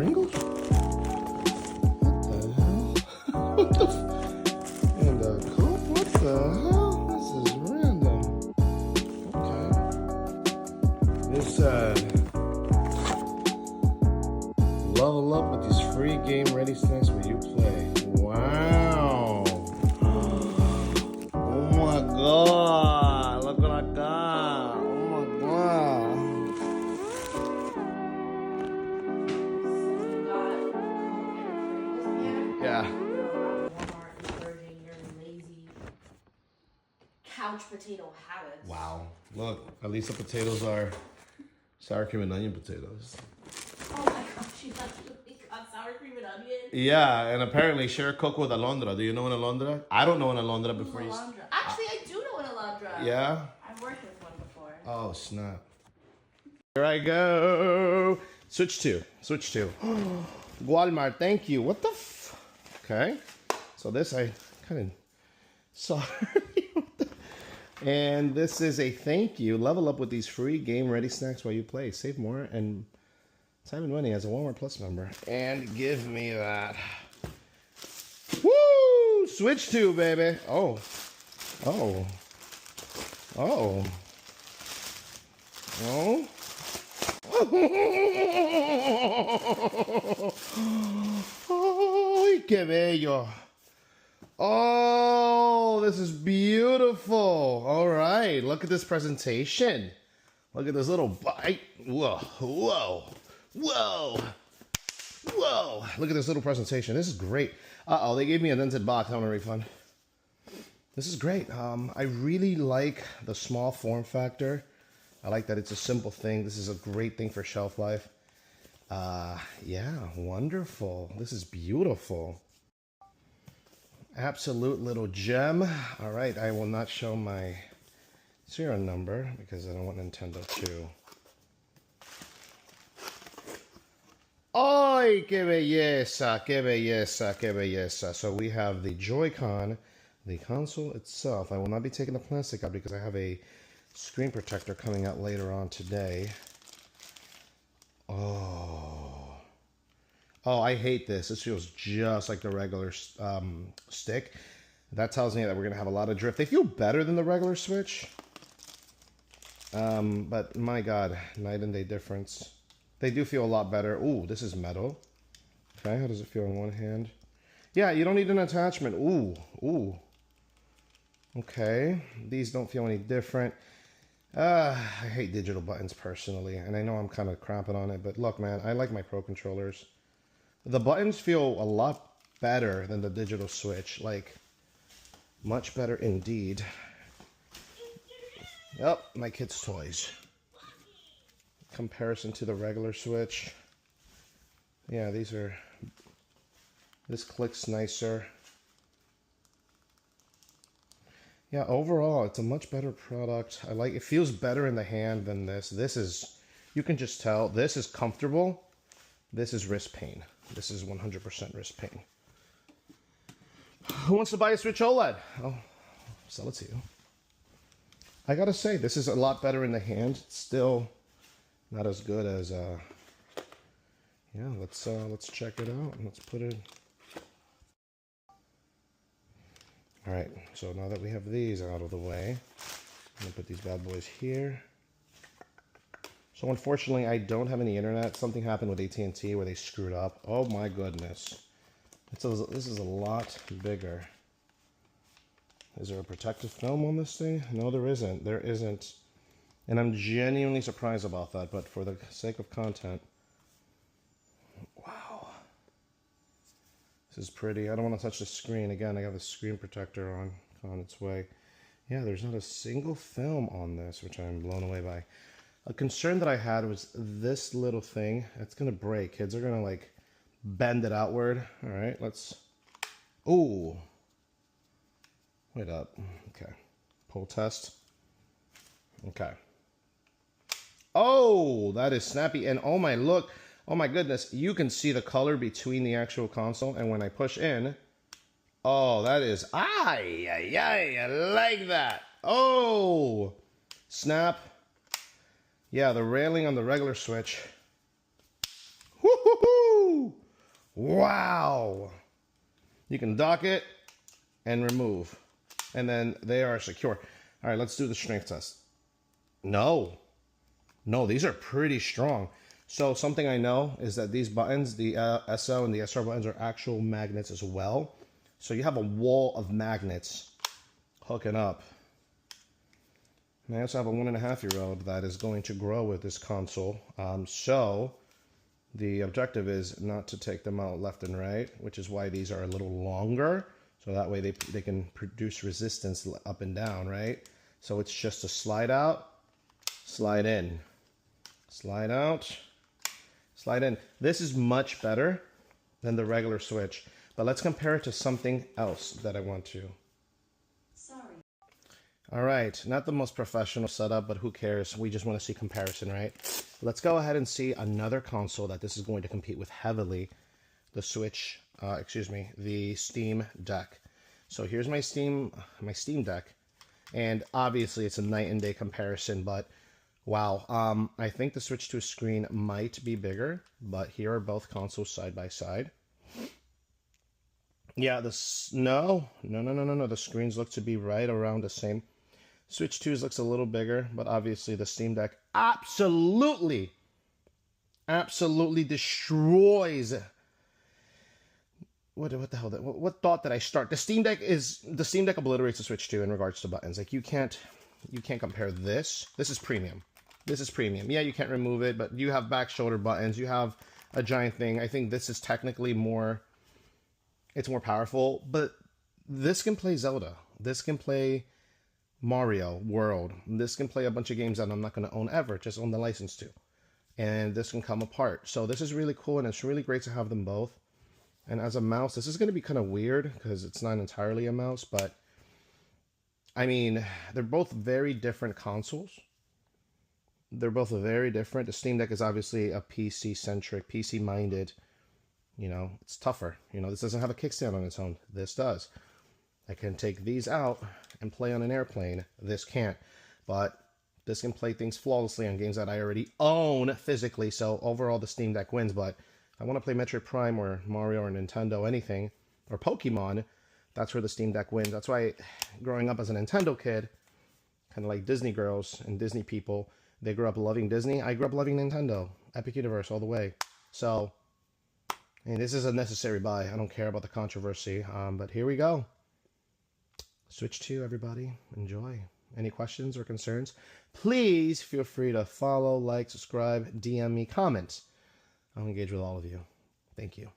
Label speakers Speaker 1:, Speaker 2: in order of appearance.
Speaker 1: angle? What the hell? What the and coat? What the hell? This is random. Okay. This level up with these free game ready snacks where you play. Wow. Oh my god. Look what I got. Oh my god. Yeah.
Speaker 2: Walmart encouraging your lazy couch potato habits.
Speaker 1: Wow. Look, at least the potatoes are sour cream and onion potatoes.
Speaker 2: Oh my gosh, you actually got sour cream and onion?
Speaker 1: Yeah, and apparently share Coke with Alondra. Do you know an Alondra? I don't know an Alondra before you.
Speaker 2: Actually, I do know an Alondra.
Speaker 1: Yeah?
Speaker 2: I've worked with one before.
Speaker 1: Oh, snap. Here I go. Switch to. Walmart, thank you. What the Okay. So this I kind of saw. And this is a thank you. Level up with these free game ready snacks while you play. Save more and time and money as a Walmart Plus member. And give me that. Woo! Switch to, baby. Oh. Oh. Oh. Oh. ¡Ay, qué bello! Oh, this is beautiful. All right, look at this presentation. Look at this little bite. Whoa, whoa, whoa, whoa. Look at this little presentation. This is great. Uh-oh, they gave me a dented box. I want a refund. This is great. I really like the small form factor. I like that it's a simple thing. This is a great thing for shelf life. Yeah, wonderful. This is beautiful. Absolute little gem. All right, I will not show my serial number because I don't want Nintendo to. ¡Ay, qué belleza, qué belleza, qué belleza! So we have the Joy-Con, the console itself. I will not be taking the plastic out because I have a screen protector coming out later on today. Oh, I hate this. This feels just like the regular stick. That tells me that we're going to have a lot of drift. They feel better than the regular Switch. But my God, night and day difference. They do feel a lot better. Ooh, this is metal. Okay, how does it feel in one hand? Yeah, you don't need an attachment. Ooh. Okay, these don't feel any different. I hate digital buttons personally, and I know I'm kind of crapping on it, but look, man, I like my Pro controllers. The buttons feel a lot better than the digital Switch, like much better indeed. Yep, my kids' toys. Comparison to the regular Switch. Yeah, this clicks nicer. Yeah, overall, it's a much better product. I like it. Feels better in the hand than this. This is, you can just tell, this is comfortable. This is wrist pain. This is 100% wrist pain. Who wants to buy a Switch OLED? I'll sell it to you. I gotta say, this is a lot better in the hand. It's still not as good as, yeah, let's check it out. Let's put it. All right, so now that we have these out of the way, I'm gonna put these bad boys here. So unfortunately, I don't have any internet. Something happened with AT&T where they screwed up. Oh my goodness. This is a lot bigger. Is there a protective film on this thing? No, there isn't. There isn't. And I'm genuinely surprised about that, but for the sake of content. Wow. This is pretty. I don't want to touch the screen. Again, I got the screen protector on its way. Yeah, there's not a single film on this, which I'm blown away by. A concern that I had was this little thing. It's going to break. Kids are going to, like, bend it outward. All right, let's... Ooh. Wait up. Okay. Pull test. Okay. Oh, that is snappy. And oh my, look. Oh my goodness. You can see the color between the actual console. And when I push in, oh, that is, I like that. Oh, snap. Yeah, the railing on the regular Switch. Woo-hoo-hoo. Woo! Wow! You can dock it and remove. And then they are secure. All right, let's do the strength test. No, these are pretty strong. So something I know is that these buttons, the SO and the SR buttons, are actual magnets as well. So you have a wall of magnets hooking up. And I also have a 1.5-year-old that is going to grow with this console. So the objective is not to take them out left and right, which is why these are a little longer. So that way they can produce resistance up and down, right? So it's just a slide out, slide in, slide out, slide in. This is much better than the regular Switch. But let's compare it to something else that I want to.
Speaker 2: Sorry.
Speaker 1: All right, not the most professional setup, but who cares? We just want to see comparison, right? Let's go ahead and see another console that this is going to compete with heavily. The Switch, the Steam Deck. So here's my Steam Deck, and obviously it's a night and day comparison, but wow, I think the Switch 2 screen might be bigger, but here are both consoles side by side. Yeah, no, the screens look to be right around the same. Switch 2's looks a little bigger, but obviously the Steam Deck absolutely destroys. What the hell? What thought did I start? The Steam Deck obliterates the Switch 2 in regards to buttons. Like you can't compare this. This is premium. This is premium. Yeah, you can't remove it, but you have back shoulder buttons. You have a giant thing. I think this is technically more. It's more powerful, but this can play Zelda. This can play Mario World. This can play a bunch of games that I'm not going to own ever, just own the license to. And this can come apart. So this is really cool, and it's really great to have them both. And as a mouse, this is going to be kind of weird because it's not entirely a mouse, but I mean, they're both very different consoles. They're both very different. The Steam Deck is obviously a PC-centric, PC-minded. You know, it's tougher. You know, this doesn't have a kickstand on its own. This does. I can take these out and play on an airplane. This can't. But this can play things flawlessly on games that I already own physically. So overall, the Steam Deck wins. But if I want to play Metroid Prime or Mario or Nintendo, anything, or Pokemon, that's where the Steam Deck wins. That's why growing up as a Nintendo kid, kind of like Disney girls and Disney people, they grew up loving Disney. I grew up loving Nintendo. Epic Universe all the way. So, and this is a necessary buy. I don't care about the controversy. But here we go. Switch 2, everybody. Enjoy. Any questions or concerns? Please feel free to follow, like, subscribe, DM me, comment. I'll engage with all of you. Thank you.